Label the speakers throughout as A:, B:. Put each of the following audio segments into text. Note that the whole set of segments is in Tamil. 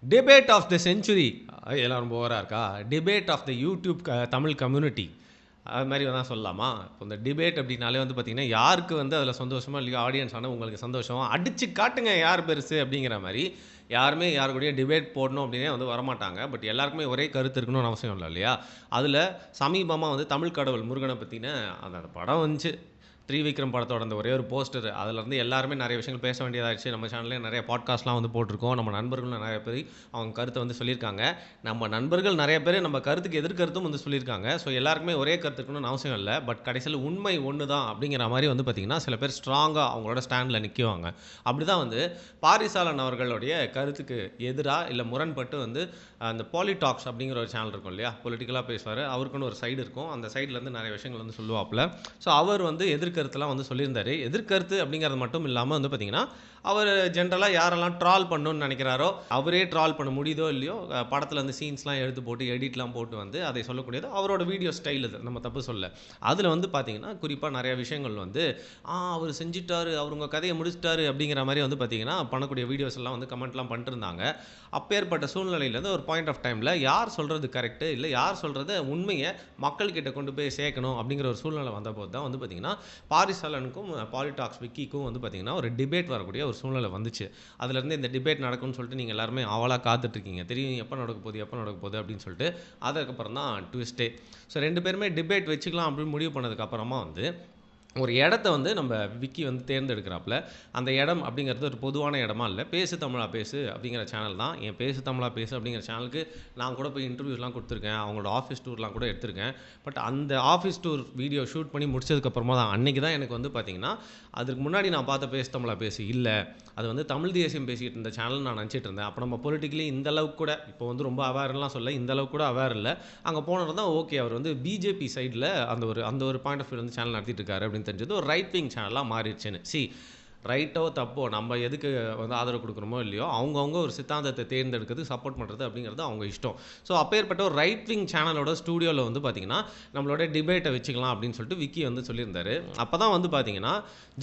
A: டிபேட் ஆஃப் த செஞ்சுரி எல்லாம் ரொம்ப ஓவராக இருக்கா? Debate of the YouTube Tamil community அது மாதிரி தான் சொல்லலாமா? இப்போ இந்த டிபேட் அப்படின்னாலே வந்து பார்த்தீங்கன்னா, யாருக்கு வந்து அதில் சந்தோஷமோ இல்லையோ ஆடியன்ஸ் ஆனால் உங்களுக்கு சந்தோஷம். அடிச்சு காட்டுங்க யார் பெருசு அப்படிங்கிற மாரி. யாருமே யார் கூடயும் டிபேட் போடணும் அப்படின்னே வந்து வரமாட்டாங்க. பட் எல்லாருக்குமே ஒரே கருத்து இருக்கணும்னு அவசியம் இல்லை இல்லையா? அதில சமீபமா வந்து தமிழ் கடவுள் முருகனை பத்தின அந்த படம் வந்துச்சு. த்ரிவிக்ரம் படத்தோட அந்த ஒரே ஒரு போஸ்டர் அதுலேருந்து எல்லாருமே நிறைய விஷயங்கள் பேச வேண்டியதாகிடுச்சு. நம்ம சேனல்லேயே நிறைய பாட்காஸ்ட்லாம் வந்து போட்டிருக்கோம். நம்ம நண்பர்களும் நிறைய பேர் அவங்க கருத்தை வந்து சொல்லியிருக்காங்க. நம்ம நண்பர்கள் நிறைய பேர் நம்ம கருத்துக்கு எதிர்கருத்தும் வந்து சொல்லியிருக்காங்க. ஸோ எல்லாருக்குமே ஒரே கருத்து இருக்கணும்னு அவசியம் இல்லை. பட் கடைசியில் உண்மை ஒன்று தான் அப்படிங்கிற மாதிரி வந்து பார்த்திங்கன்னா சில பேர் ஸ்ட்ராங்காக அவங்களோட ஸ்டாண்டில் நிற்குவாங்க. அப்படி தான் வந்து பாரிசாலன் அவர்களுடைய கருத்துக்கு எதிராக இல்லை முரண்பட்டு வந்து அந்த பாலிடாக்ஸ் அப்படிங்கிற ஒரு சேனல் இருக்கும் இல்லையா, பொலிட்டிக்கலாக பேசுவார். அவருக்குன்னு ஒரு சைடு இருக்கும். அந்த சைட்லேருந்து நிறைய விஷயங்கள் வந்து சொல்லுவாப்பில். ஸோ அவர் வந்து எதிர்கருத்துலாம் வந்து சொல்லியிருந்தார். எதிர்கருத்து அப்படிங்கிறது மட்டும் இல்லாமல் வந்து பார்த்திங்கன்னா அவர் ஜென்ரலாக யாரெல்லாம் ட்ரால் பண்ணணும்னு நினைக்கிறாரோ அவரே ட்ரால் பண்ண முடியுதோ இல்லையோ படத்தில் வந்து சீன்ஸ்லாம் எடுத்து போட்டு எடிட்லாம் போட்டு வந்து அதை சொல்லக்கூடியது அவரோட வீடியோ ஸ்டைல். இது நம்ம தப்பு சொல்ல. அதில் வந்து பார்த்திங்கன்னா குறிப்பாக நிறைய விஷயங்கள் வந்து அவர் செஞ்சிட்டாரு, அவர் உங்கள் கதையை முடிச்சிட்டாரு அப்படிங்கிற மாதிரி வந்து பார்த்திங்கன்னா பண்ணக்கூடிய வீடியோஸ் எல்லாம் வந்து கமெண்ட்லாம் பண்ணிட்டு இருந்தாங்க. அப்பேற்பட்ட சூழ்நிலையிலேருந்து ஒரு பாயிண்ட் ஆஃப் டைமில் யார் சொல்கிறது கரெக்டு இல்லை யார் சொல்கிறத உண்மையை மக்கள்கிட்ட கொண்டு போய் சேர்க்கணும் அப்படிங்கிற ஒரு சூழ்நிலை வந்தபோது தான் வந்து பார்த்திங்கன்னா பாரிசாலனுக்கும் பாலிடாக்ஸ் விக்கிக்கும் வந்து பார்த்திங்கன்னா ஒரு டிபேட் வரக்கூடிய ஒரு சூழ்நிலை வந்துச்சு. அதுலேருந்து இந்த டிபேட் நடக்கும்னு சொல்லிட்டு நீங்கள் எல்லாருமே ஆவலாக காத்துட்ருக்கீங்க. தெரியும் எப்போ நடக்க போகுது அப்படின்னு சொல்லிட்டு. அதுக்கப்புறம் தான் ட்விஸ்ட்டே. ஸோ 2 பேருமே டிபேட் வச்சுக்கலாம் அப்படின்னு முடிவு பண்ணதுக்கப்புறமா வந்து ஒரு இடத்த வந்து நம்ம விக்கி வந்து தேர்ந்தெடுக்கிறாப்புல. அந்த இடம் அப்படிங்கிறது ஒரு பொதுவான இடமா இல்லை. பேசு தமிழா பேசு அப்படிங்கிற சேனல் தான். என் பேசு தமிழா பேசு அப்படிங்கிற சேனலுக்கு நான் கூட போய் இன்டர்வியூஸ்லாம் கொடுத்துருக்கேன். அவங்களோட ஆஃபீஸ் டூர்லாம் கூட எடுத்திருக்கேன். பட் அந்த ஆஃபீஸ் டூர் வீடியோ ஷூட் பண்ணி முடிச்சதுக்கப்புறமா தான் அன்றைக்கி தான் எனக்கு வந்து பார்த்திங்கன்னா அதுக்கு முன்னாடி நான் பார்த்த பேசு தமிழா பேசு இல்லை, அது வந்து தமிழ் தேசியம் பேசிகிட்டு இருந்த சேனல் நான் நினச்சிட்டு இருந்தேன். அப்போ நம்ம பொலிட்டிக்கலி இந்த அளவுக்கு கூட இப்போ வந்து ரொம்ப அவேர்லாம் சொல்ல, இந்த அளவுக்கு கூட அவேர் இல்லை. அங்கே போனது தான் ஓகே, அவர் வந்து பிஜேபி சைடில் அந்த ஒரு பாயிண்ட் ஆஃப் வியூ வந்து சேனல் நடத்திட்டு இருக்காரு அப்படின்னு தெரிஞ்சது. ஒரு ரைட் விங் சேனலாக மாறிடுச்சுன்னு. ரைட்டோ தப்போ நம்ம எதுக்கு வந்து ஆதரவு கொடுக்குறோமோ இல்லையோ அவங்கவுங்க ஒரு சித்தாந்தத்தை தேர்ந்தெடுக்கிறது சப்போர்ட் பண்ணுறது அப்படிங்கிறது அவங்க இஷ்டம். ஸோ அப்பேற்பட்ட ஒரு ரைட் விங் சேனலோட ஸ்டூடியோவில் வந்து பார்த்திங்கன்னா நம்மளோட டிபேட்டை வச்சுக்கலாம் அப்படின்னு சொல்லிட்டு விக்கி வந்து சொல்லியிருந்தாரு. அப்போ தான் வந்து பார்த்திங்கன்னா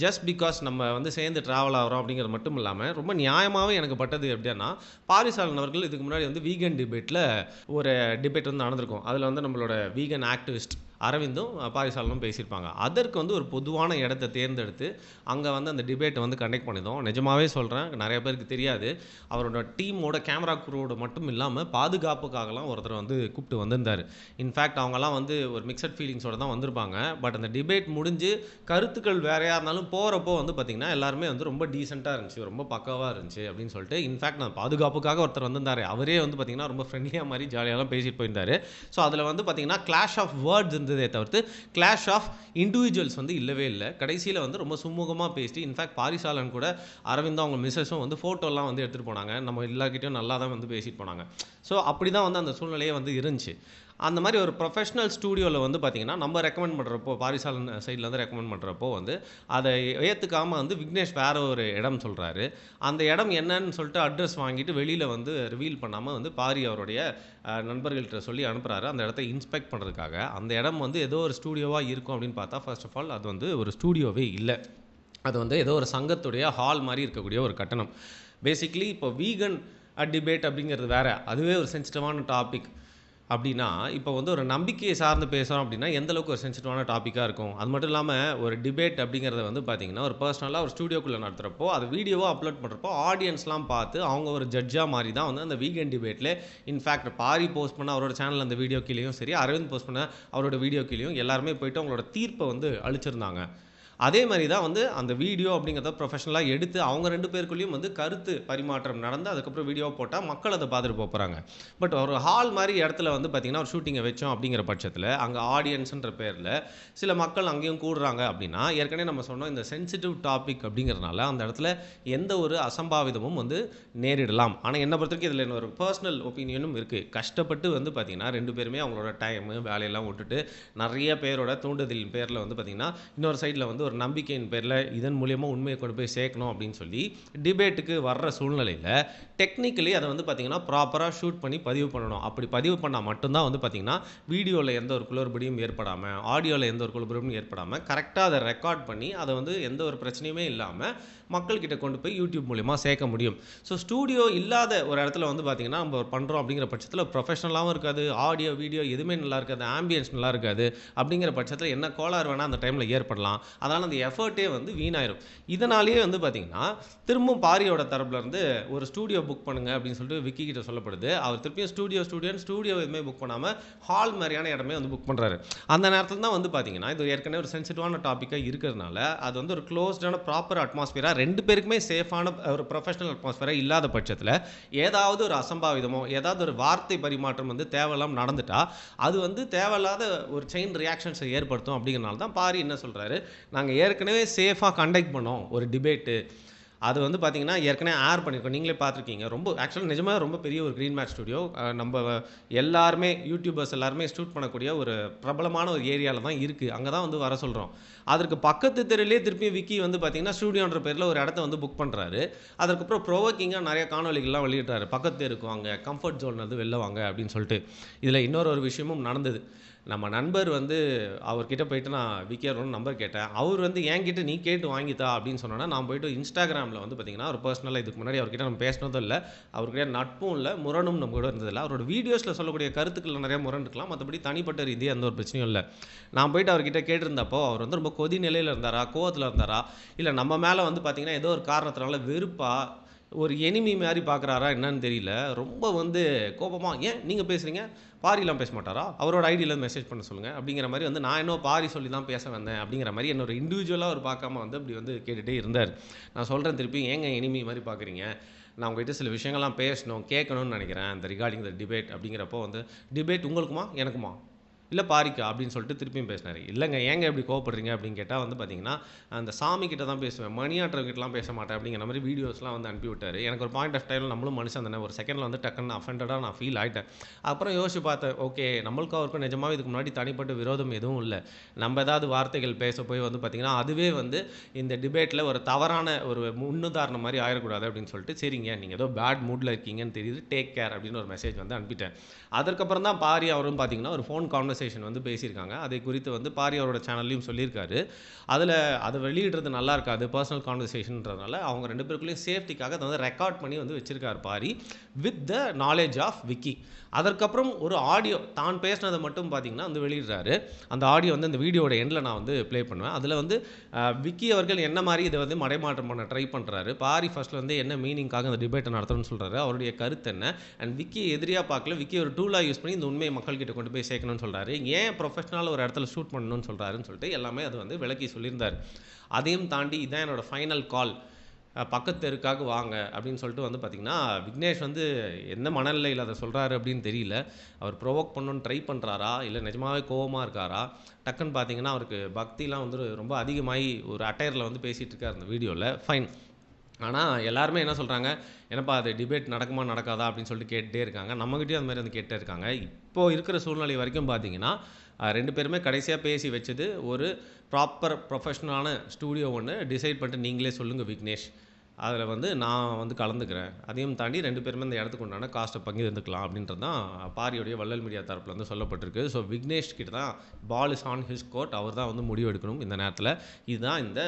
A: ஜஸ்ட் பிகாஸ் நம்ம வந்து சேர்ந்து ட்ராவல் ஆகிறோம் அப்படிங்கிறது மட்டும் இல்லாமல் ரொம்ப நியாயமாகவே எனக்கு பட்டது எப்படின்னா, பாரிசாலன் அவர்கள் இதுக்கு முன்னாடி வந்து வீகன் டிபேட்டில் ஒரு டிபேட் வந்து நடந்திருக்கும். அதில் வந்து நம்மளோட வீகன் ஆக்டிவிஸ்ட் அரவிந்தும் பாரிசாலனும் பேசியிருப்பாங்க. அதற்கு வந்து ஒரு பொதுவான இடத்தை தேர்ந்தெடுத்து அங்கே வந்து அந்த டிபேட்டை வந்து கண்டக்ட் பண்ணியிருந்தோம். நிஜமாகவே சொல்கிறேன், நிறைய பேருக்கு தெரியாது. அவரோட டீமோட கேமரா குரூவோட மட்டும் இல்லாமல் பாதுகாப்புக்காகலாம் ஒருத்தர் வந்து கூப்பிட்டு வந்திருந்தார். இன்ஃபேக்ட் அவங்கெல்லாம் வந்து ஒரு மிக்சட் ஃபீலிங்ஸோடு தான் வந்திருப்பாங்க. பட் அந்த டிபேட் முடிஞ்சு கருத்துக்கள் வேறையாக இருந்தாலும் போகிறப்போ வந்து பார்த்திங்கன்னா எல்லாருமே வந்து ரொம்ப டீசெண்டாக இருந்துச்சு, ரொம்ப பக்காவாக இருந்துச்சு அப்படின்னு சொல்லிட்டு. இன்ஃபேக்ட் நான் பாதுகாப்புக்காக ஒருத்தர் வந்திருந்தார். அவரே வந்து பார்த்திங்கன்னா ரொம்ப ஃப்ரெண்ட்லியாக மாதிரி ஜாலியாகலாம் பேசிட்டு போயிருந்தார். ஸோ அதில் வந்து பார்த்திங்கன்னா கிளாஷ் ஆஃப் வேர்ட்ஸ் இருந்ததே தவிர்த்து கிளாஷ் ஆஃப் இண்டிவிஜுவல்ஸ் வந்து இல்லவே இல்லை. கடைசியில் வந்து ரொம்ப சுமூகமாக பேசி இன்ஃபேக்ட் பாரிசாலன் கூட அரவிந்தும் அவங்க மிஸ்ஸஸும் வந்து ஃபோட்டோலாம் வந்து எடுத்துகிட்டு போனாங்க. நம்ம எல்லாருக்கிட்டையும் நல்லா தான் வந்து பேசிட்டு போனாங்க. ஸோ அப்படி தான் வந்து அந்த சூழ்நிலையே வந்து இருந்துச்சு. அந்த மாதிரி ஒரு ப்ரொஃபஷனல் ஸ்டூடியோவில் வந்து பார்த்திங்கன்னா நம்ம ரெக்கமெண்ட் பண்ணுறப்போ பாரிசாலன் சைட்லேருந்து ரெக்கமெண்ட் பண்ணுறப்போ வந்து அதை ஏற்றுக்காமல் வந்து விக்னேஷ் வேறு ஒரு இடம் சொல்கிறாரு. அந்த இடம் என்னன்னு சொல்லிட்டு அட்ரஸ் வாங்கிட்டு வெளியில் வந்து ரிவீல் பண்ணாமல் வந்து பாரி அவருடைய நண்பர்கள்ட்ட சொல்லி அனுப்புகிறாரு அந்த இடத்த இன்ஸ்பெக்ட் பண்ணுறதுக்காக. அந்த இடம் வந்து ஏதோ ஒரு ஸ்டூடியோவாக இருக்கும் அப்படின்னு பார்த்தா ஃபர்ஸ்ட் ஆஃப் ஆல் அது வந்து ஒரு ஸ்டூடியோவே இல்லை. அது வந்து ஏதோ ஒரு சங்கத்துடைய ஹால் மாதிரி இருக்கக்கூடிய ஒரு கட்டணம். பேசிக்லி இப்போ வீகன் டிபேட் அப்படிங்கிறது வேறு, அதுவே ஒரு சென்சிட்டிவான டாபிக். அப்படின்னா இப்போ வந்து ஒரு நம்பிக்கையை சார்ந்து பேசுகிறோம் அப்படின்னா எந்த அளவுக்கு ஒரு சென்சிட்டிவான டாப்பிக்காக இருக்கும். அது மட்டும் இல்லாமல் ஒரு டிபேட் அப்படிங்கிறத வந்து பார்த்திங்கன்னா ஒரு பர்சனலாக ஒரு ஸ்டூடியோக்குள்ளே நடத்துகிறப்போ அது வீடியோவாக அப்லோட் பண்ணுறப்போ ஆடியன்ஸ்லாம் பார்த்து அவங்க ஒரு ஜட்ஜாக மாதிரி தான் வந்து அந்த வீகன் டிபேட்டில் இன்ஃபேக்ட் பாரி போஸ்ட் பண்ண அவரோட சேனல் அந்த வீடியோ கீழேயும் சரி, அரவிந்த் போஸ்ட் பண்ண அவரோட வீடியோ கீழேயும் எல்லாருமே போய்ட்டு அவங்களோட தீர்ப்பை வந்து அளிச்சிருந்தாங்க. அதே மாதிரி தான் வந்து அந்த வீடியோ அப்படிங்கிறத ப்ரொஃபஷனலாக எடுத்து அவங்க 2 பேருக்குள்ளேயும் வந்து கருத்து பரிமாற்றம் நடந்து அதுக்கப்புறம் வீடியோ போட்டால் மக்கள் அதை பார்த்துட்டு போகிறாங்க. பட் ஒரு ஹால் மாதிரி இடத்துல வந்து பார்த்திங்கன்னா ஒரு ஷூட்டிங்கை வச்சோம் அப்படிங்கிற பட்சத்தில் அங்கே ஆடியன்ஸுன்ற பேரில் சில மக்கள் அங்கேயும் கூடுறாங்க அப்படின்னா ஏற்கனவே நம்ம சொன்னோம் இந்த சென்சிட்டிவ் டாபிக் அப்படிங்கிறதுனால அந்த இடத்துல எந்த ஒரு அசம்பாவிதமும் வந்து நேரிடலாம். ஆனால் என்னை பொறுத்தவரைக்கும் இதில் ஒரு பர்சனல் ஒப்பீனியனும் இருக்குது. கஷ்டப்பட்டு வந்து பார்த்திங்கன்னா 2 பேருமே அவங்களோட டைமு வேலையெல்லாம் விட்டுட்டு நிறைய பேரோட தூண்டுதலின் பேரில் வந்து பார்த்திங்கன்னா இன்னொரு சைடில் வந்து ஒரு நம்பிக்கையின் பேரில் இதன் மூலியமாக உண்மையை கொண்டு போய் சேர்க்கணும் அப்படின்னு சொல்லி டிபேட்டுக்கு வர்ற சூழ்நிலையில் டெக்னிக்கலி அதை வந்து பார்த்திங்கன்னா ப்ராப்பராக ஷூட் பண்ணி பதிவு பண்ணணும். அப்படி பதிவு பண்ணால் மட்டும்தான் வந்து பார்த்திங்கன்னா வீடியோவில் எந்த ஒரு குளறுபடியும் ஏற்படாமல், ஆடியோவில் எந்த ஒரு குளறுபடியும் ஏற்படாமல் கரெக்டாக அதை ரெக்கார்ட் பண்ணி அதை வந்து எந்த ஒரு பிரச்சனையுமே இல்லாமல் மக்கள்கிட்ட கொண்டு போய் யூடியூப் மூலிமா சேர்க்க முடியும். ஸோ ஸ்டூடியோ இல்லாத ஒரு இடத்துல வந்து பார்த்திங்கன்னா நம்ம பண்ணுறோம் அப்படிங்கிற பட்சத்தில் ப்ரொஃபஷனலாகவும் இருக்காது, ஆடியோ வீடியோ எதுவுமே நல்லா இருக்காது, ஆம்பியன்ஸ் நல்லா இருக்காது. அப்படிங்கிற பட்சத்தில் என்ன கோளாறு வேணால் அந்த டைமில் ஏற்படலாம். அதனால் அந்த எஃபர்ட்டே வந்து வீணாயிரும். இதனாலேயே வந்து பார்த்திங்கன்னா திரும்பவும் பாரியோட தரப்புலேருந்து ஒரு ஸ்டூடியோ புக் பண்ணுங்க அப்படின்னு சொல்லிட்டு விக்கி கிட்ட சொல்லப்படுது. அவர் திருப்பியும் ஸ்டூடியோ எதுவுமே புக் பண்ணாமல் ஹால் மாதிரியான இடமே வந்து புக் பண்ணுறாரு. அந்த நேரத்தில் தான் வந்து பார்த்திங்கன்னா இது ஏற்கனவே ஒரு சென்சிட்டிவான டாப்பிக்காக இருக்கிறதுனால அது வந்து ஒரு க்ளோஸ்டான ப்ராப்பர் அட்மாஸ்பியராக ரெண்டு பேருக்குமே சேஃபான ஒரு ப்ரொஃபஷனல் அட்மாஸ்பியராக இல்லாத பட்சத்தில் ஏதாவது ஒரு அசம்பாவிதமோ ஏதாவது ஒரு வார்த்தை பரிமாற்றம் வந்து தேவையில்லாமல் நடந்துட்டா அது வந்து தேவையில்லாத ஒரு செயின் ரியாக்ஷன்ஸை ஏற்படுத்தும். அப்படிங்கிறனால தான் பாரி என்ன சொல்கிறாரு, நாங்கள் ஏற்கனவே சேஃபாக கண்டக்ட் பண்ணோம் ஒரு டிபேட்டு, அது வந்து பார்த்திங்கன்னா ஏற்கனவே ஏர் பண்ணியிருக்கோம், நீங்களே பார்த்துருக்கீங்க. ரொம்ப ஆக்சுவலாக நிஜமாக ரொம்ப பெரிய ஒரு க்ரீன் மேட் ஸ்டுடியோ, நம்ம எல்லாருமே யூடியூபர்ஸ் எல்லாருமே ஷூட் பண்ணக்கூடிய ஒரு பிரபலமான ஒரு ஏரியாவில் தான் இருக்குது. அங்கே தான் வந்து வர சொல்கிறோம். அதற்கு பக்கத்து தெருவிலே திருப்பி விக்கி வந்து பார்த்திங்கன்னா ஸ்டூடியோன்ற பேரில் ஒரு இடத்த வந்து புக் பண்ணுறாரு. அதுக்கப்புறம் ப்ரோவோக்கிங்காக நிறைய காணொலிகள்லாம் வெளியிட்டாரு. பக்கத்து தெருக்கு வாங்க, கம்ஃபர்ட் ஜோன் வந்து வெளில வாங்க அப்படின்னு சொல்லிட்டு. இதில் இன்னொரு விஷயமும் நடந்தது. நம்ம நண்பர் வந்து அவர்கிட்ட போயிட்டு நான் விக்கியோட நம்பர் கேட்டேன். அவர் வந்து என்கிட்ட நீ கேட்டு வாங்கித்தா அப்படின்னு சொன்னோன்னா நான் போய்ட்டு இன்ஸ்டாகிராமில் வந்து பார்த்திங்கன்னா ஒரு பர்சனலாக இதுக்கு முன்னாடி அவர்கிட்ட நம்ம பேசினதும் இல்லை, அவர்கிட்ட நட்பும் இல்லை, முரணும் நம்ம கூட இருந்ததில்லை. அவரோட வீடியோஸில் சொல்லக்கூடிய கருத்துக்கள் நிறைய முரண் இருக்கலாம், மற்றபடி தனிப்பட்ட ரீதியாக எந்த ஒரு பிரச்சனையும் இல்லை. நான் போய்ட்டு அவர்கிட்ட கேட்டிருந்தப்போ அவர் வந்து ரொம்ப கொதி நிலையில் இருந்தாரா, கோவத்தில் இருந்தாரா, இல்லை நம்ம மேலே வந்து பார்த்திங்கன்னா ஏதோ ஒரு காரணத்தினால வெறுப்பா ஒரு எனிமி மாதிரி பார்க்குறாரா என்னன்னு தெரியல. ரொம்ப வந்து கோபமாக, ஏன் நீங்கள் பேசுகிறீங்க, பாரிலாம் பேச மாட்டாரா, அவரோட ஐடியில் மெசேஜ் பண்ண சொல்லுங்கள் அப்படிங்கிற மாதிரி வந்து நான் இன்னும் பாரி சொல்லி தான் பேச வந்தேன் அப்படிங்கிற மாதிரி என்னோட இண்டிவிஜுவலாக அவர் பார்க்காம வந்து அப்படி வந்து கேட்டுகிட்டே இருந்தார். நான் சொல்கிறேன் திருப்பி, ஏங்க எனிமி மாதிரி பார்க்குறீங்க, நான் உங்கள்கிட்ட சில விஷயங்கள்லாம் பேசணும் கேட்கணும்னு நினைக்கிறேன் இந்த ரிகார்டிங் த டிபேட் அப்படிங்கிறப்போ வந்து டிபேட் உங்களுக்குமா எனக்குமா இல்லை பாரிக்கா அப்படின்னு சொல்லிட்டு திருப்பியும் பேசினார். இல்லைங்க ஏங்க எப்படி கோவப்படுறீங்க அப்படின்னு கேட்டால் வந்து பார்த்தீங்கன்னா அந்த சாமி கிட்ட தான் பேசுவேன், மணியாற்றவங்கிட்டலாம் பேச மாட்டேன் அப்படிங்கிற மாதிரி வீடியோஸ்லாம் வந்து அனுப்பி விட்டார். எனக்கு ஒரு பாயிண்ட் ஆஃப் டைமில் நம்மளும் மனுஷன் தானே, ஒரு செகண்டில் வந்து டக்குன்னு அஃபெண்டடாக நான் ஃபீல் ஆகிட்டேன். அப்புறம் யோசிச்சு பார்த்தேன், ஓகே நம்மளுக்கும் அவருக்கும் நிஜமாவே இதுக்கு முன்னாடி தனிப்பட்ட விரோதம் எதுவும் இல்லை, நம்ம ஏதாவது வார்த்தைகள் பேச போய் வந்து பார்த்திங்கன்னா அதுவே வந்து இந்த டிபேட்டில் ஒரு தவறான ஒரு முன்னுதாரணம் மாதிரி ஆயிடக்கூடாது அப்படின்னு சொல்லிட்டு சரிங்க நீங்கள் ஏதோ பேட் மூடில் இருக்கீங்கன்னு தெரியுது, டேக் கேர் அப்படின்னு ஒரு மெசேஜ் வந்து அனுப்பிட்டேன். அதற்கப்புறம் தான் பாரி அவரும் பார்த்திங்கன்னா ஒரு ஃபோன் கான்வர்சேஷன் வந்து பேசியிருக்காங்க. அதை குறித்து வந்து பாரி அவரோட சேனல்லையும் சொல்லியிருக்காரு. அதில் அதை வெளியிடுறது நல்லா இருக்காது, பர்சனல் கான்வர்சேஷன்றதுனால அவங்க ரெண்டு பேருக்குள்ளேயும் சேஃப்டிக்காக அதை வந்து ரெக்கார்ட் பண்ணி வந்து வச்சிருக்காரு Paari with the knowledge of Vicky. அதற்கப்புறம் ஒரு ஆடியோ தான் பேசினதை மட்டும் பார்த்திங்கன்னா வந்து வெளியிடுறாரு. அந்த ஆடியோ வந்து அந்த வீடியோட எண்டில் நான் வந்து ப்ளே பண்ணுவேன். அதில் வந்து விக்கி அவர்கள் என்ன மாதிரி இதை வந்து மடைமாற்றம் பண்ண ட்ரை பண்ணுறாரு, பாரி ஃபர்ஸ்ட்டில் வந்து என்ன மீனிங்காக அந்த டிபேட்டை நடத்தணும்னு சொல்கிறாரு, அவருடைய கருத்து என்ன, அண்ட் விக்கி எதிரியாக பார்க்கல, விக்கி ஒரு டூலாக யூஸ் பண்ணி இந்த உண்மையை மக்கள்கிட்ட கொண்டு போய் சேர்க்கணும்னு சொல்கிறாரு, ஏன் ப்ரொஃபஷனலாக ஒரு இடத்துல ஷூட் பண்ணணும்னு சொல்கிறாருன்னு சொல்லிட்டு எல்லாமே அது வந்து விளக்கி சொல்லியிருந்தார். அதையும் தாண்டி இதான் என்னோட ஃபைனல் கால், பக்கத்து தெருக்காக வாங்க அப்படின்னு சொல்லிட்டு வந்து பார்த்திங்கன்னா விக்னேஷ் வந்து எந்த மனநிலையில் அதை சொல்கிறாரு அப்படின்னு தெரியல. அவர் ப்ரொவோக் பண்ணணுன்னு ட்ரை பண்ணுறாரா இல்லை நிஜமாகவே கோவமாக இருக்காரா, டக்குன்னு பார்த்தீங்கன்னா அவருக்கு பக்திலாம் வந்து ரொம்ப அதிகமாகி ஒரு அட்டையரில் வந்து பேசிகிட்டு இருக்கார் அந்த வீடியோவில். ஃபைன். ஆனால் எல்லாருமே என்ன சொல்கிறாங்க, என்னப்பா அது டிபேட் நடக்குமா நடக்காதா அப்படின்னு சொல்லிட்டு கேட்டுகிட்டே இருக்காங்க. நம்மகிட்டயும் அது மாதிரி வந்து கேட்டே இருக்காங்க. இப்போது இருக்கிற சூழ்நிலை வரைக்கும் பார்த்தீங்கன்னா ரெண்டு பேருமே கடைசியாக பேசி வச்சது ஒரு ப்ராப்பர் ப்ரொஃபஷனலான ஸ்டூடியோ ஒன்று டிசைட் பண்ணிட்டு நீங்களே சொல்லுங்கள் விக்னேஷ், அதில் வந்து நான் வந்து கலந்துக்கிறேன், அதையும் தாண்டி ரெண்டு பேருமே இந்த இடத்துக்கு உண்டான காஸ்ட்டை பகிர்ந்துக்கலாம் அப்படின்றது தான் பாரியோடைய வள்ளல் மீடியா தரப்பில் வந்து சொல்லப்பட்டிருக்கு. ஸோ விக்னேஷ் கிட்ட தான் ball is on his court, அவர் தான் வந்து முடிவு எடுக்கணும் இந்த நேரத்தில். இதுதான் இந்த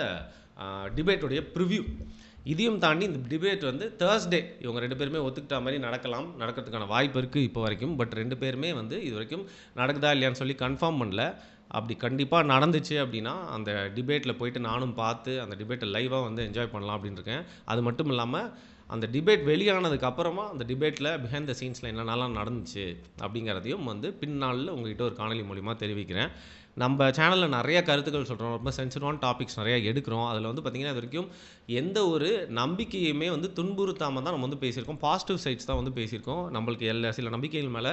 A: டிபேட்டுடைய ப்ரிவ்யூ. இதையும் தாண்டி இந்த டிபேட் வந்து தேர்ஸ்டே இவங்க ரெண்டு பேருமே ஒத்துக்கிட்ட மாதிரி நடக்கிறதுக்கான வாய்ப்பு இருக்குது இப்போ வரைக்கும். பட் ரெண்டு பேருமே வந்து இது வரைக்கும் நடக்குதா இல்லையான்னு சொல்லி கன்ஃபார்ம் பண்ணல. அப்படி கண்டிப்பாக நடந்துச்சு அப்படின்னா அந்த டிபேட்டில் போயிட்டு நானும் பார்த்து அந்த டிபேட்டை லைவாக வந்து என்ஜாய் பண்ணலாம் அப்படின்னு இருக்கேன். அது மட்டும் இல்லாமல் அந்த டிபேட் வெளியானதுக்கு அப்புறமா அந்த டிபேட்டில் பிஹைண்ட் த சீன்ஸில் என்னென்னலாம் நடந்துச்சு அப்படிங்கிறதையும் வந்து பின்னாளில் உங்கள்கிட்ட ஒரு காணொலி மூலிமா தெரிவிக்கிறேன். நம்ம சேனலில் நிறைய கருத்துக்கள் சொல்கிறோம், ரொம்ப சென்சிட்டிவான டாபிக்ஸ் நிறையா எடுக்கிறோம். அதில் வந்து பார்த்திங்கன்னா இது வரைக்கும் எந்த ஒரு நம்பிக்கையுமே வந்து துன்புறுத்தாமல் தான் நம்ம வந்து பேசியிருக்கோம். பாசிட்டிவ் சைட்ஸ் தான் வந்து பேசியிருக்கோம். நம்மளுக்கு சில நம்பிக்கைகள் மேலே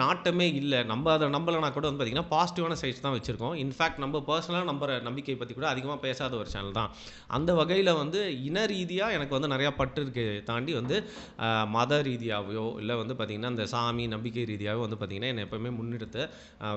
A: நாட்டமே இல்லை, நம்ம அதை நம்பலைனா கூட வந்து பார்த்திங்கன்னா பாசிட்டிவான சைட்ஸ் தான் வச்சுருக்கோம். இன்ஃபேக்ட் நம்ம பர்சனலாக நம்புற நம்பிக்கையை பற்றி கூட அதிகமாக பேசாத ஒரு சேனல் தான். அந்த வகையில் வந்து இன ரீதியாக எனக்கு வந்து நிறையா பற்று இருக்கு தாண்டி வந்து மத ரீதியாகவோ இல்லை வந்து பார்த்திங்கன்னா இந்த சாமி நம்பிக்கை ரீதியாகவோ வந்து பார்த்திங்கன்னா என்னை எப்போவுமே முன்னெடுத்து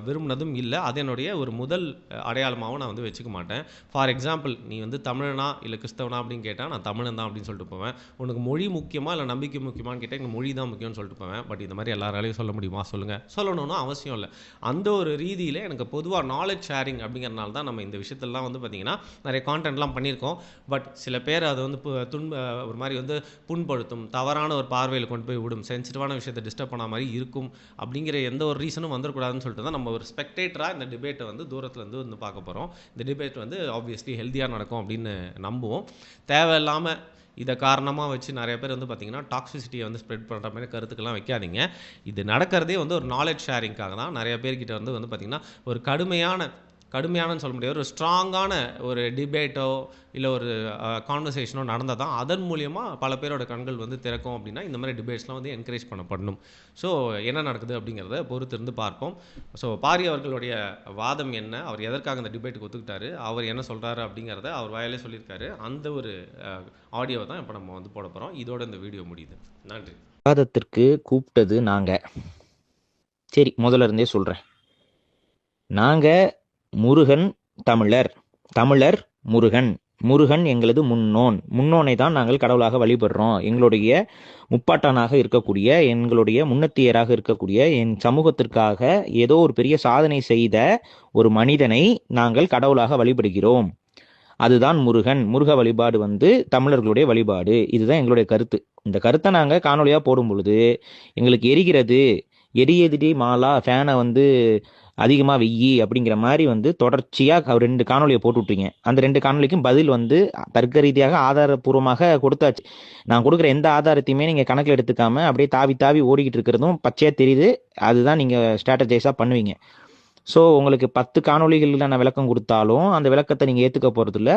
A: விரும்பினதும் இல்லை. அது இந்தியனுடைய ஒரு முதல் அடையாளமாகவும் நான் வந்து வச்சுக்க மாட்டேன். ஃபார் எக்ஸாம்பிள், நீ வந்து தமிழனா இல்லை கிறிஸ்தவனா அப்படின்னு கேட்டால் நான் தமிழன் தான் அப்படின்னு சொல்லிட்டு போவேன். உனக்கு மொழி முக்கியமா இல்லை நம்பிக்கை முக்கியமானு கேட்டால் எனக்கு மொழி தான் முக்கியம்னு சொல்லிட்டு போவேன். பட் இந்த மாதிரி எல்லாராலையும் சொல்ல முடியுமா சொல்லுங்கள்? சொல்லணும்னு அவசியம் இல்லை. அந்த ஒரு ரீதியில் எனக்கு பொதுவாக நாலேஜ் ஷேரிங் அப்படிங்கிறனால தான் நம்ம இந்த விஷயத்தெல்லாம் வந்து பார்த்திங்கன்னா நிறைய கான்டென்ட்லாம் பண்ணியிருக்கோம். பட் சில பேர் அதை வந்து ஒரு மாதிரி வந்து புண்படுத்தும், தவறான ஒரு பார்வையில் கொண்டு போய் விடும், சென்சிட்டிவான விஷயத்தை டிஸ்டர்ப் பண்ண மாதிரி இருக்கும் அப்படிங்கிற எந்த ஒரு ரீசனும் வந்துடக்கூடாதுன்னு சொல்லிட்டு தான் நம்ம ஒரு ஸ்பெக்டேட்டராக இந்த டிபேட்டை வந்து தூரத்துலேருந்து வந்து பார்க்க போகிறோம். இந்த டிபேட் வந்து ஆப்வியஸ்லி ஹெல்த்தியாக நடக்கும் அப்படின்னு நம்புவோம். தேவையில்லாமல் இதை காரணமாக வச்சு நிறைய பேர் வந்து பார்த்திங்கன்னா டாக்ஸிசிட்டியை வந்து ஸ்ப்ரெட் பண்ணுற மாதிரி கருத்துக்கெல்லாம் வைக்காதீங்க. இது நடக்கிறதே வந்து ஒரு நாலேஜ் ஷேரிங்காக தான். நிறைய பேர்கிட்ட வந்து பார்த்திங்கன்னா ஒரு கடுமையானன்னு சொல்ல முடியாது, ஒரு ஸ்ட்ராங்கான ஒரு டிபேட்டோ இல்லை ஒரு கான்வர்சேஷனோ நடந்தால் தான் அதன் மூலியமாக பல பேரோட கண்கள் வந்து திறக்கும். அப்படின்னா இந்த மாதிரி டிபேட்ஸ்லாம் வந்து என்கரேஜ் பண்ணப்படணும். ஸோ என்ன நடக்குது அப்படிங்கிறத பொறுத்து இருந்து பார்ப்போம். ஸோ பாரி அவர்களுடைய வாதம் என்ன, அவர் எதற்காக இந்த டிபேட்டுக்கு ஒத்துக்கிட்டாரு, அவர் என்ன சொல்கிறாரு அப்படிங்கிறத அவர் வாயிலே சொல்லியிருக்காரு. அந்த ஒரு ஆடியோவை தான் இப்போ நம்ம வந்து போட போகிறோம். இதோட இந்த வீடியோ முடியுது. நன்றி.
B: விவாதத்திற்கு கூப்பிட்டது நாங்கள். சரி, முதல்ல இருந்தே சொல்கிறேன். நாங்கள் முருகன் தமிழர், தமிழர் முருகன், முருகன் எங்களது முன்னோனை தான் நாங்கள் கடவுளாக வழிபடுறோம். எங்களுடைய முப்பாட்டனாக இருக்கக்கூடிய, எங்களுடைய முன்னத்தியராக இருக்கக்கூடிய, என் சமூகத்திற்காக ஏதோ ஒரு பெரிய சாதனை செய்த ஒரு மனிதனை நாங்கள் கடவுளாக வழிபடுகிறோம். அதுதான் முருகன். முருக வழிபாடு வந்து தமிழர்களுடைய வழிபாடு. இதுதான் எங்களுடைய கருத்து. இந்த கருத்தை நாங்கள் காணொலியாக போடும் பொழுது எங்களுக்கு எரியதுடி மாலா ஃபேனை வந்து அதிகமாக வெய்யி அப்படிங்கிற மாதிரி வந்து தொடர்ச்சியாக 2 காணொலியை போட்டு விட்டீங்க. அந்த 2 காணொலிக்கும் பதில் வந்து தர்க்க ரீதியாக ஆதாரபூர்வமாக கொடுத்தாச்சு. நான் கொடுக்குற எந்த ஆதாரத்தையுமே நீங்கள் கணக்கில் எடுத்துக்காம அப்படியே தாவி ஓடிக்கிட்டு இருக்கிறதும் பச்சையாக தெரியுது. அதுதான் நீங்கள் ஸ்ட்ராட்டஜைஸாக பண்ணுவீங்க. ஸோ உங்களுக்கு 10 காணொலிகளில் நான் விளக்கம் கொடுத்தாலும் அந்த விளக்கத்தை நீங்கள் ஏற்றுக்க போகிறதில்ல.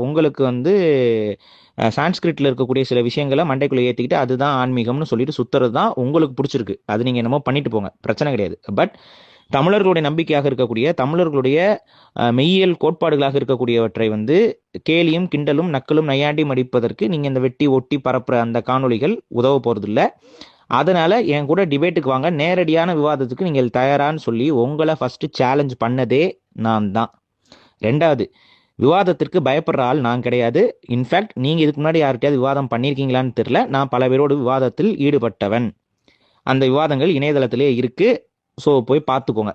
B: உங்களுக்கு வந்து சான்ஸ்கிரிட்டில் இருக்கக்கூடிய சில விஷயங்களை மண்டைக்குள்ளே ஏற்றிக்கிட்டு அதுதான் ஆன்மீகம்னு சொல்லிட்டு சுற்றுறது தான் உங்களுக்கு பிடிச்சிருக்கு. அது நீங்கள் என்னமோ பண்ணிட்டு போங்க, பிரச்சனை கிடையாது. பட் தமிழர்களுடைய நம்பிக்கையாக இருக்கக்கூடிய, தமிழர்களுடைய மெய்யியல் கோட்பாடுகளாக இருக்கக்கூடியவற்றை வந்து கேலியும் கிண்டலும் நக்கலும் நையாண்டி மடிப்பதற்கு நீங்கள் இந்த வெட்டி ஒட்டி பரப்புற அந்த காணொலிகள் உதவ போகிறதில்ல. அதனால என் கூட டிபேட்டுக்கு வாங்க, நேரடியான விவாதத்துக்கு நீங்கள் தயாரான்னு சொல்லி உங்களை ஃபர்ஸ்ட் சேலஞ்ச் பண்ணதே நான் தான். 2வது, விவாதத்திற்கு பயப்படுற ஆள் நான் கிடையாது. இன்ஃபேக்ட் நீங்கள் இதுக்கு முன்னாடி யார்கிட்டயாவது விவாதம் பண்ணியிருக்கீங்களான்னு தெரியல. நான் பல பேரோடு விவாதத்தில் ஈடுபட்டவன். அந்த விவாதங்கள் இணையதளத்திலே இருக்கு. ஸோ போய் பார்த்துக்கோங்க.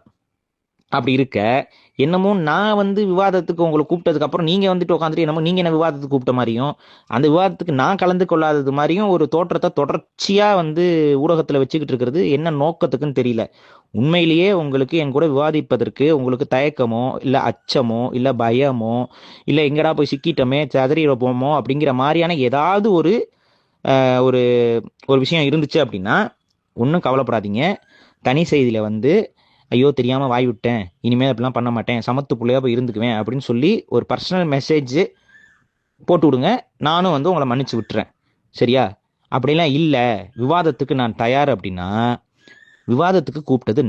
B: அப்படி இருக்க என்னமோ நான் வந்து விவாதத்துக்கு உங்களை கூப்பிட்டதுக்கு அப்புறம் நீங்கள் வந்துட்டு உட்காந்துட்டு என்னமோ நீங்கள் என்ன விவாதத்துக்கு கூப்பிட்ட மாதிரியும் அந்த விவாதத்துக்கு நான் கலந்து கொள்ளாதது மாதிரியும் ஒரு தோற்றத்தை தொடர்ச்சியாக வந்து ஊடகத்தில் வச்சுக்கிட்டு இருக்கிறது என்ன நோக்கத்துக்குன்னு தெரியல. உண்மையிலேயே உங்களுக்கு என் கூட விவாதிப்பதற்கு உங்களுக்கு தயக்கமோ இல்லை அச்சமோ இல்லை பயமோ இல்லை எங்கடா போய் சிக்கிட்டோமே சதறிடுவோமோ அப்படிங்கிற மாதிரியான ஏதாவது ஒரு ஒரு விஷயம் இருந்துச்சு அப்படின்னா ஒன்றும் கவலைப்படாதீங்க. தனி செய்தியில் வந்து ஐயோ தெரியாமல் வாய் விட்டேன், இனிமேல் அப்படிலாம் பண்ண மாட்டேன், சமத்து பிள்ளையா போய் இருந்துக்குவேன் அப்படின்னு சொல்லி ஒரு பர்சனல் மெசேஜ் போட்டு விடுங்க. நானும் வந்து உங்களை மன்னிச்சு விட்டுறேன். சரியா? அப்படிலாம் இல்லை, விவாதத்துக்கு நான் தயார் அப்படின்னா விவாதத்துக்கு கூப்பிட்டது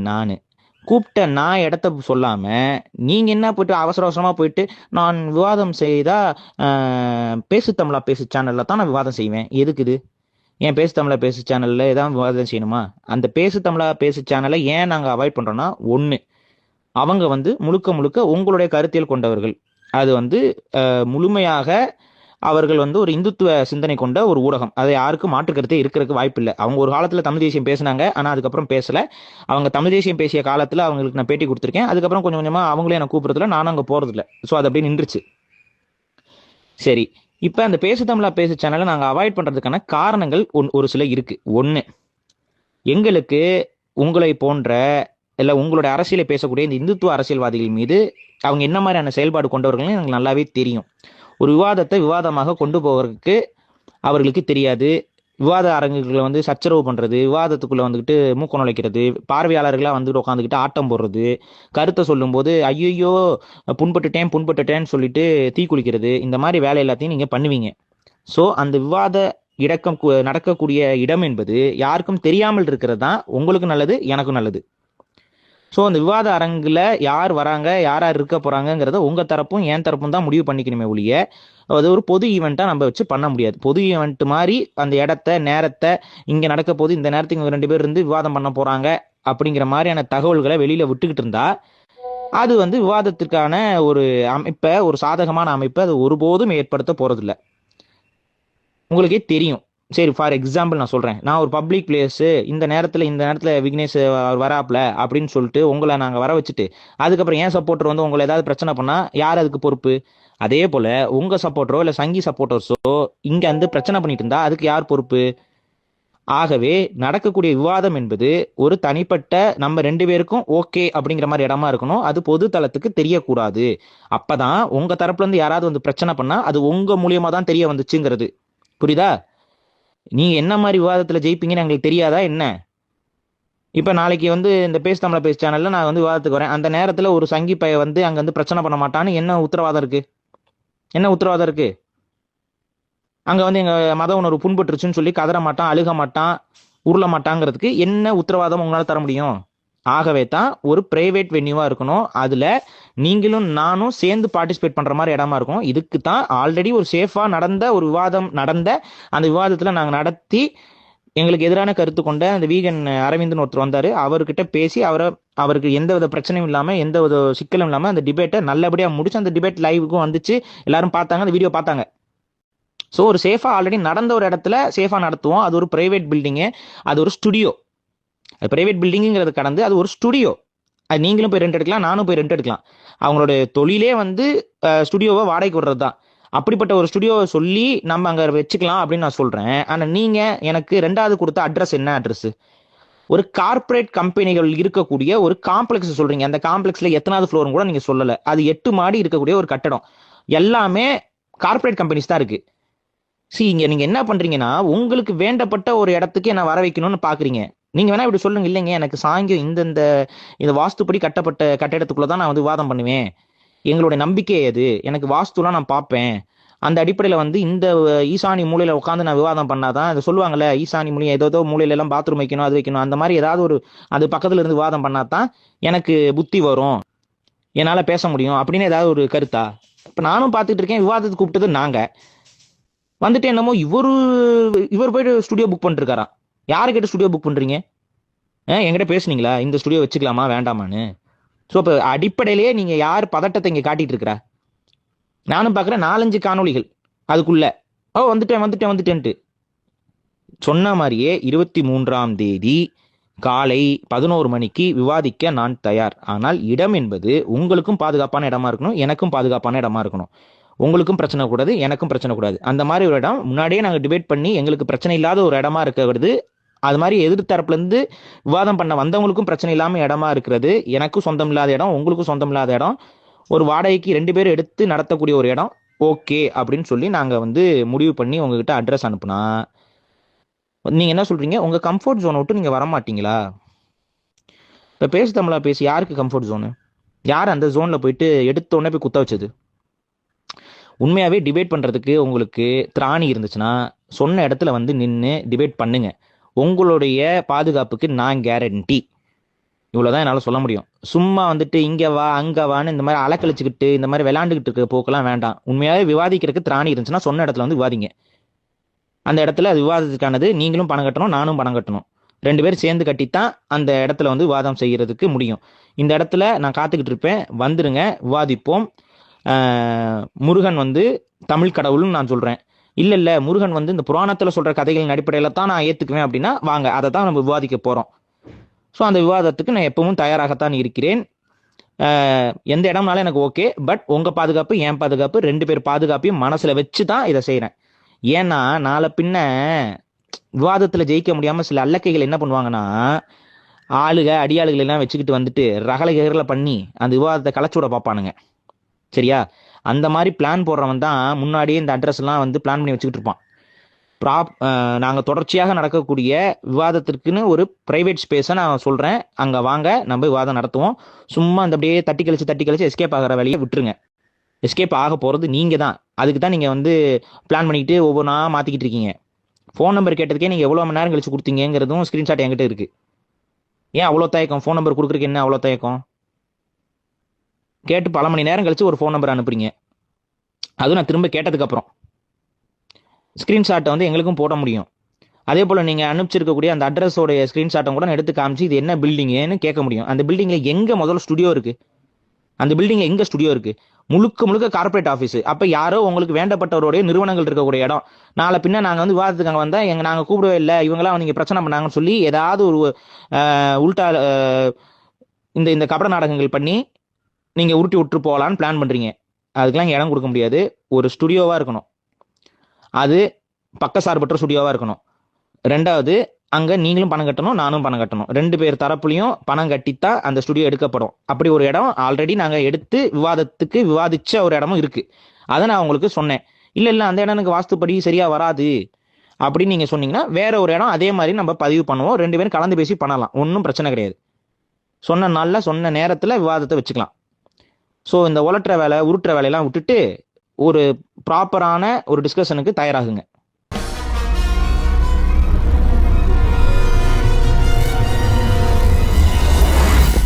B: நான் இடத்த சொல்லாமல் நீங்கள் என்ன போயிட்டு அவசரமாக போயிட்டு நான் விவாதம் செய்தால் பேசு தமிழா பேசு சேனலில் தான் நான் விவாதம் செய்வேன். எதுக்குது? ஏன் பேசு தமிழா பேசு சேனலில் ஏதாவது விவாதம் செய்யணுமா? அந்த பேசு தமிழா பேசு சேனலை ஏன் நாங்கள் அவாய்ட் பண்ணுறோன்னா, ஒன்று, அவங்க வந்து முழுக்க உங்களுடைய கருத்தியல் கொண்டவர்கள். அது வந்து முழுமையாக அவர்கள் வந்து ஒரு இந்துத்துவ சிந்தனை கொண்ட ஒரு ஊடகம். அதை யாருக்கும் மாற்று கருத்தே இருக்கிறதுக்கு வாய்ப்பு இல்லை. அவங்க ஒரு காலத்தில் தமிழ் தேசியம் பேசினாங்க, ஆனால் அதுக்கப்புறம் பேசலை. அவங்க தமிழ் தேசியம் பேசிய காலத்தில் அவங்களுக்கு நான் பேட்டி கொடுத்துருக்கேன். அதுக்கப்புறம் கொஞ்சம் கொஞ்சமாக அவங்களே எனக்கு கூப்பிட்றதுல நானும் அங்கே போகிறதில்ல. ஸோ அது அப்படியே நின்றுச்சு. சரி, இப்போ அந்த பேசு தமிழா பேசு சேனலை நாங்கள் அவாய்ட் பண்ணுறதுக்கான காரணங்கள் ஒரு சில இருக்குது. ஒன்று, எங்களுக்கு உங்களை போன்ற இல்லை உங்களுடைய அரசியலை பேசக்கூடிய இந்த இந்துத்துவ அரசியல்வாதிகள் மீது அவங்க என்ன மாதிரியான செயல்பாடு கொண்டவர்கள்னு எனக்கு நல்லாவே தெரியும். ஒரு விவாதத்தை விவாதமாக கொண்டு போவதற்கு அவர்களுக்கு தெரியாது. விவாத அரங்குகளை வந்து சச்சரவு பண்ணுறது, விவாதத்துக்குள்ளே வந்துக்கிட்டு மூக்க நுழைக்கிறது, பார்வையாளர்களாக வந்துட்டு உட்காந்துக்கிட்டு ஆட்டம் போடுறது, கருத்தை சொல்லும்போது ஐயோ புண்பட்டுட்டேன்னு சொல்லிட்டு தீ குளிக்கிறது, இந்த மாதிரி வேலை எல்லாத்தையும் நீங்கள் பண்ணுவீங்க. ஸோ அந்த விவாத இடக்கம் நடக்கக்கூடிய இடம் என்பது யாருக்கும் தெரியாமல் இருக்கிறது தான் உங்களுக்கு நல்லது, எனக்கும் நல்லது. ஸோ அந்த விவாத அரங்கில் யார் வராங்க, யார் இருக்க போகிறாங்கங்கிறத உங்கள் தரப்பும் என் தரப்பும் தான் முடிவு பண்ணிக்கணுமே ஒழிய அது ஒரு பொது ஈவெண்ட்டாக நம்ம வச்சு பண்ண முடியாது. பொது ஈவெண்ட் மாதிரி அந்த இடத்த நேரத்தை இங்கே நடக்க போது இந்த நேரத்துக்கு இவங்க 2 பேர் இருந்து விவாதம் பண்ண போகிறாங்க அப்படிங்கிற மாதிரியான தகவல்களை வெளியில் விட்டுக்கிட்டு இருந்தா அது வந்து விவாதத்திற்கான ஒரு அமைப்பை, ஒரு சாதகமான அமைப்பை அது ஒருபோதும் ஏற்படுத்த போறதில்ல. உங்களுக்கே தெரியும். சரி, ஃபார் எக்ஸாம்பிள் நான் சொல்றேன். நான் ஒரு பப்ளிக் பிளேஸ், இந்த நேரத்துல விக்னேஷ் வராப்ல அப்படின்னு சொல்லிட்டு உங்களை நாங்க வர வச்சுட்டு, அதுக்கப்புறம் ஏன் சப்போர்ட்டர் வந்து உங்களை ஏதாவது பிரச்சனை பண்ணா யார் அதுக்கு பொறுப்பு? அதே போல உங்க சப்போர்ட்டரோ இல்ல சங்கி சப்போர்ட்டர்ஸோ இங்க வந்து பிரச்சனை பண்ணிட்டு இருந்தா அதுக்கு யார் பொறுப்பு? ஆகவே நடக்கக்கூடிய விவாதம் என்பது ஒரு தனிப்பட்ட நம்ம 2 பேருக்கும் ஓகே அப்படிங்கிற மாதிரி இடமா இருக்கணும். அது பொது தளத்துக்கு தெரியக்கூடாது. அப்பதான் உங்க தரப்புல இருந்து யாராவது வந்து பிரச்சனை பண்ணா அது உங்க மூலியமா தான் தெரிய வந்துச்சுங்கிறது. புரியுதா? நீங்க என்ன மாதிரி விவாதத்துல ஜெயிப்பீங்கன்னு எங்களுக்கு தெரியாதா என்ன? இப்ப நாளைக்கு வந்து இந்த பேசு தமிழா பேசு சேனல்ல நான் வந்து விவாதத்துக்கு வரேன். அந்த நேரத்துல ஒரு சங்கி பைய வந்து அங்க வந்து பிரச்சனை பண்ண மாட்டான்னு என்ன உத்தரவாதம் இருக்கு? என்ன உத்தரவாதம் இருக்கு? அங்க வந்து எங்க மத உணர்வு புண்பட்டுருச்சுன்னு சொல்லி கதற மாட்டான், அழுக மாட்டான், உருள மாட்டாங்கிறதுக்கு என்ன உத்தரவாதம் உங்களால தர முடியும்? ஆகவே தான் ஒரு பிரைவேட் வென்யூவா இருக்கணும். அதுல நீங்களும் நானும் சேர்ந்து பார்ட்டிசிபேட் பண்ற மாதிரி இடமா இருக்கும். இதுக்கு தான் ஆல்ரெடி ஒரு சேஃபா நடந்த ஒரு விவாதம் நடந்த அந்த விவாதத்துல நாங்க நடத்தி எங்களுக்கு எதிரான கருத்து கொண்ட அந்த வீகன் அரவிந்தன் ஒருத்தர் வந்தாரு. அவர்கிட்ட பேசி அவருக்கு எந்தவித பிரச்சனையும் இல்லாம எந்தவித சிக்கலும் இல்லாம அந்த டிபேட்டை நல்லபடியா முடிச்சு அந்த டிபேட் லைவுக்கும் வந்துச்சு. எல்லாரும் பார்த்தாங்க, அந்த வீடியோ பார்த்தாங்க. ஸோ ஒரு சேஃபா ஆல்ரெடி நடந்த ஒரு இடத்துல சேஃபா நடத்துவோம். அது ஒரு பிரைவேட் பில்டிங்கு, அது ஒரு ஸ்டுடியோ. அது பிரைவேட் பில்டிங்கிறது கடந்து அது ஒரு ஸ்டுடியோ. அது நீங்களும் போய் ரெண்ட் எடுக்கலாம், நானும் போய் ரெண்ட் எடுக்கலாம். அவங்களோட தொழிலே வந்து ஸ்டுடியோவை வாடகைக்கு விடுறது தான். அப்படிப்பட்ட ஒரு ஸ்டுடியோவை சொல்லி நம்ம அங்கே வச்சுக்கலாம் அப்படின்னு நான் சொல்றேன். ஆனால் நீங்க எனக்கு ரெண்டாவது கொடுத்த அட்ரஸ் என்ன அட்ரஸ்? ஒரு கார்ப்பரேட் கம்பெனிகள் இருக்கக்கூடிய ஒரு காம்ப்ளெக்ஸ் சொல்றீங்க. அந்த காம்ப்ளெக்ஸ்ல எத்தனாவது ஃப்ளோரும் கூட நீங்க சொல்லல. அது 8 மாடி இருக்கக்கூடிய ஒரு கட்டடம். எல்லாமே கார்ப்பரேட் கம்பெனிஸ் தான் இருக்கு. இங்க நீங்க என்ன பண்றீங்கன்னா உங்களுக்கு வேண்டப்பட்ட ஒரு இடத்துக்கு என்ன வர வைக்கணும்னு பாக்குறீங்க. நீங்க வேணா இப்படி சொல்லுங்க, இல்லைங்க எனக்கு சாங்கியம் இந்த வாஸ்துப்படி கட்டப்பட்ட கட்டிடத்துக்குள்ள தான் நான் வந்து விவாதம் பண்ணுவேன், எங்களுடைய நம்பிக்கை அது, எனக்கு வாஸ்துலாம் நான் பார்ப்பேன், அந்த அடிப்படையில வந்து இந்த ஈசானி மூலையில உட்காந்து நான் விவாதம் பண்ணாதான், அது சொல்லுவாங்கல்ல ஈசானி மூலையை ஏதோ மூலையில எல்லாம் பாத்ரூம் வைக்கணும், அது வைக்கணும், அந்த மாதிரி ஏதாவது ஒரு அது பக்கத்துல இருந்து விவாதம் பண்ணாதான் எனக்கு புத்தி வரும், என்னால பேச முடியும் அப்படின்னு ஏதாவது ஒரு கருத்தா? இப்ப நானும் பார்த்துட்டு இருக்கேன். விவாதத்துக்கு கூப்பிட்டது நாங்க வந்துட்டு என்னமோ இவர் போயிட்டு ஸ்டுடியோ புக் பண்ணிட்டு இருக்காராம். யாரு கேட்டு ஸ்டுடியோ புக் பண்றீங்க? என்கிட்ட பேசுனீங்களா இந்த ஸ்டுடியோ வச்சுக்கலாமா வேண்டாமான்னு? ஸோ இப்போ அடிப்படையிலேயே நீங்க யார் பதட்டத்தை இங்க காட்டிட்டு இருக்கிறா? நானும் பார்க்குறேன் 4-5 காணொளிகள் அதுக்குள்ள வந்துட்டேன்ட்டு சொன்ன மாதிரியே 23ஆம் தேதி காலை 11 மணிக்கு விவாதிக்க நான் தயார். ஆனால் இடம் என்பது உங்களுக்கும் பாதுகாப்பான இடமா இருக்கணும், எனக்கும் பாதுகாப்பான இடமா இருக்கணும். உங்களுக்கும் பிரச்சனை கூடாது, எனக்கும் பிரச்சனை கூடாது. அந்த மாதிரி ஒரு இடம் முன்னாடியே நாங்கள் டிபேட் பண்ணி எங்களுக்கு பிரச்சனை இல்லாத ஒரு இடமா இருக்கிறது. அது மாதிரி எதிர்த்தரப்புல இருந்து விவாதம் பண்ண வந்தவங்களுக்கும் பிரச்சனை இல்லாம இடமா இருக்கிறது. எனக்கும் சொந்தம் இல்லாத இடம், உங்களுக்கும் சொந்தம் இல்லாத இடம், ஒரு வாடகைக்கு 2 பேர் எடுத்து நடத்தக்கூடிய ஒரு இடம் ஓகே அப்படின்னு சொல்லி நாங்க வந்து முடிவு பண்ணி உங்ககிட்ட அட்ரஸ் அனுப்புனா நீங்க என்ன சொல்றீங்க? உங்க கம்ஃபர்ட் ஜோனை விட்டு நீங்க வரமாட்டீங்களா? இப்ப பேசு தமிழா பேசி யாருக்கு கம்ஃபர்ட் ஜோனு? யார் அந்த ஜோன்ல போயிட்டு எடுத்த உடனே போய் குத்த வச்சது? உண்மையாவே டிபேட் பண்றதுக்கு உங்களுக்கு திராணி இருந்துச்சுன்னா சொன்ன இடத்துல வந்து நின்று டிபேட் பண்ணுங்க. உங்களுடைய பாதுகாப்புக்கு நான் கேரண்டி. இவ்வளவுதான் என்னால சொல்ல முடியும். சும்மா வந்துட்டு இங்க வா அங்க வான்னு இந்த மாதிரி அலக்கழிச்சுக்கிட்டு இந்த மாதிரி விளையாண்டுகிட்டு இருக்க போக்கெல்லாம் வேண்டாம். உண்மையாவே விவாதிக்கிறதுக்கு திராணி இருந்துச்சுன்னா சொன்ன இடத்துல வந்து விவாதிங்க. அந்த இடத்துல அது விவாதத்துக்கானது. நீங்களும் பணம் கட்டணும், நானும் பணம் கட்டணும். 2 பேரும் சேர்ந்து கட்டித்தான் அந்த இடத்துல வந்து விவாதம் செய்யறதுக்கு முடியும். இந்த இடத்துல நான் காத்துக்கிட்டு இருப்பேன், வந்துருங்க, விவாதிப்போம். முருகன் வந்து தமிழ் கடவுள்னு நான் சொல்றேன். இல்ல முருகன் வந்து இந்த புராணத்துல சொல்ற கதைகளின் அடிப்படையில தான் நான் ஏத்துக்குவேன் அப்படின்னா வாங்க, அதை தான் நம்ம விவாதிக்க போறோம். ஸோ அந்த விவாதத்துக்கு நான் எப்பவும் தயாராகத்தான் இருக்கிறேன். எந்த இடம்னாலும் எனக்கு ஓகே. பட் உங்க பாதுகாப்பு என் பாதுகாப்பு 2 பேர் பாதுகாப்பையும் மனசுல வச்சு தான் இதை செய்யறேன். ஏன்னா நாளை பின்ன விவாதத்துல ஜெயிக்க முடியாம சில அல்லக்கைகள் என்ன பண்ணுவாங்கன்னா அடியாளுகள் எல்லாம் வச்சுக்கிட்டு வந்துட்டு ரகலை பண்ணி அந்த விவாதத்தை களைச்சு விட பார்ப்பானுங்க. சரியா? அந்த மாதிரி பிளான் போடுறவன் தான் முன்னாடியே இந்த அட்ரஸ் எல்லாம் வந்து பிளான் பண்ணி வச்சுக்கிட்டு இருப்பான். நாங்கள் தொடர்ச்சியாக நடக்கக்கூடிய விவாதத்திற்குன்னு ஒரு பிரைவேட் ஸ்பேஸை நான் சொல்றேன், அங்க வாங்க, நம்ம விவாதம் நடத்துவோம். சும்மா அந்த அப்படியே தட்டி கழிச்சு எஸ்கேப் ஆகிற வேலையை விட்டுருங்க. எஸ்கேப் ஆக போறது நீங்க தான். அதுக்கு தான் நீங்க வந்து பிளான் பண்ணிக்கிட்டு ஒவ்வொன்றா மாத்திக்கிட்டு இருக்கீங்க. ஃபோன் நம்பர் கேட்டதுக்கே நீங்க எவ்வளவு மணி நேரம் கழிச்சு கொடுத்தீங்கிறதும் ஸ்கிரீன்ஷாட் என்கிட்ட இருக்கு. ஏன் அவ்வளோ தயக்கம்? ஃபோன் நம்பர் கொடுக்குறதுக்கு என்ன அவ்வளோ தயக்கம்? கேட்டு பல மணி நேரம் கழிச்சு ஒரு ஃபோன் நம்பர் அனுப்புறீங்க. அதுவும் நான் திரும்ப கேட்டதுக்கு அப்புறம் ஸ்கிரீன்ஷாட்டை வந்து எங்களுக்கும் போட முடியும். அதே போல் நீங்கள் அனுப்பிச்சிருக்கக்கூடிய அந்த அட்ரஸோடைய ஸ்க்ரீன்ஷாட்டை கூட நான் எடுத்து காமிச்சு இது என்ன பில்டிங்குன்னு கேட்க முடியும். அந்த பில்டிங்கில் எங்கே முதல்ல ஸ்டுடியோ இருக்குது? அந்த பில்டிங் எங்க ஸ்டுடியோ இருக்கு? முழுக்க முழுக்க கார்ப்பரேட் ஆஃபீஸ். அப்ப யாரோ உங்களுக்கு வேண்டப்பட்டவருடைய நிறுவனங்கள் இருக்கக்கூடிய இடம். நாளை பின்ன நாங்க வந்து விவாதத்துக்கு அங்க வந்தா நாங்க கூப்பிடவே இல்லை, இவங்கெல்லாம் நீங்க பிரச்சனை பண்ணாங்கன்னு சொல்லி ஏதாவது ஒரு உல்டா இந்த இந்த கபட நாடகங்கள் பண்ணி நீங்க உருட்டி விட்டு போகலான்னு பிளான் பண்றீங்க. அதுக்கெல்லாம் இடம் கொடுக்க முடியாது. ஒரு ஸ்டுடியோவா இருக்கணும், அது பக்கசார்பற்ற ஸ்டுடியோவா இருக்கணும். ரெண்டாவது, அங்க நீங்களும் பணம் கட்டணும், நானும் பணம் கட்டணும். 2 பேர் தரப்புலையும் பணம் கட்டித்தான் அந்த ஸ்டுடியோ எடுக்கப்படும். அப்படி ஒரு இடம் ஆல்ரெடி நாங்க எடுத்து விவாதிச்ச ஒரு இடமும் இருக்கு. அதை நான் உங்களுக்கு சொன்னேன். இல்ல அந்த இடம் எனக்கு வாஸ்துப்படி சரியா வராது அப்படின்னு நீங்க சொன்னீங்கன்னா வேற ஒரு இடம் அதே மாதிரி நம்ம பதிவு பண்ணுவோம். 2 பேரும் கலந்து பேசி பண்ணலாம், ஒன்றும் பிரச்சனை கிடையாது. சொன்ன நாள்ல சொன்ன நேரத்துல விவாதத்தை வச்சுக்கலாம். ஸோ இந்த உருட்டுற வேலையெல்லாம் விட்டுட்டு ஒரு ப்ராப்பரான ஒரு டிஸ்கஷனுக்கு தயாராகுங்க.